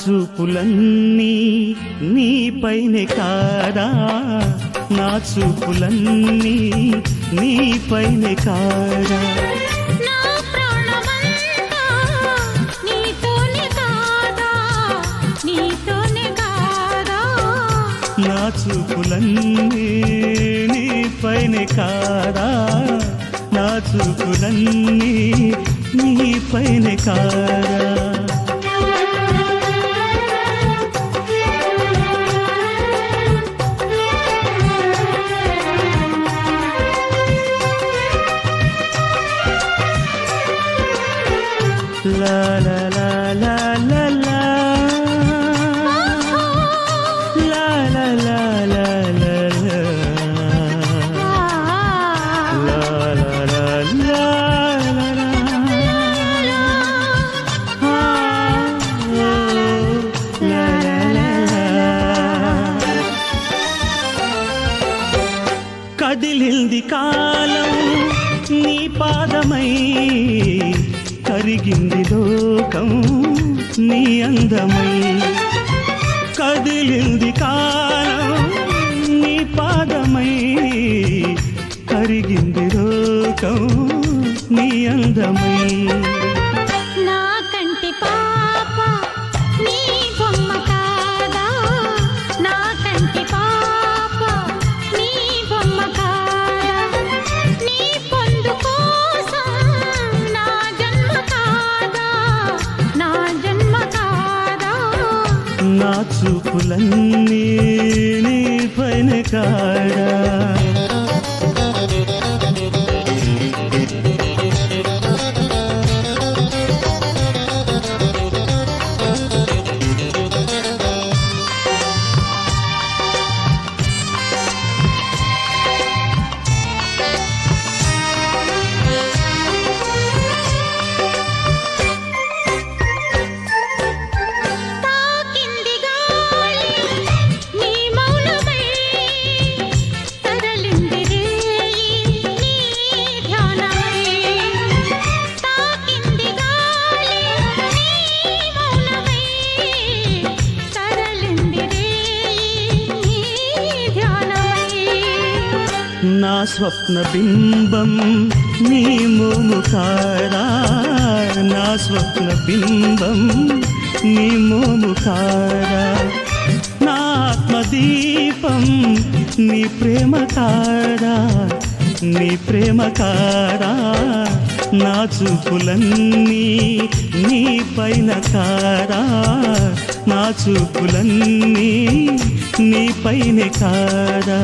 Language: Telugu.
చూపులన్నీ నీపైనే కాదా, నా చూపులన్నీ నీపైనే కాదా, నా ప్రాణమంతా నీతోనే కాదా, నీతోనే కాదా, నా చూపులన్నీ నీపైనే కాదా, నా చూపులన్నీ నీపైనే కాదా. La la la la la la la la la la la la la la la కదిలింది కాలం నీ పాదమై, కరిగింది లోకం నీ అందమై, కదిలింది కాలం నీ పాదమై, కరిగింది లోకం నీ అందమై. నా కంటి పాప నీ బొమ్మ కాదా, నా కంటి పాప నీ బొమ్మ కాదా, నీ పొందు కోసం నా జన్మ కాదా, నా జన్మ కాదా, నా చూపులన్నీ నీపైనే కాదా. తాకింది గాలి నీ మౌనమై, తరలింది రేయి నీ ధ్యానమై, తాకింది గాలి నీ మౌనమై, తరలింది రేయి నీ ధ్యానమై. నా స్వప్న బింబం నీ మోము కాదా, నా స్వప్న బింబం నీ మోము కాదా, నా ఆత్మదీపం నీ ప్రేమ కాదా, నీ ప్రేమ కాదా, నా చూపులన్నీ నీ పైన కాదా, నా చూపులన్నీ నీ పైన కాదా.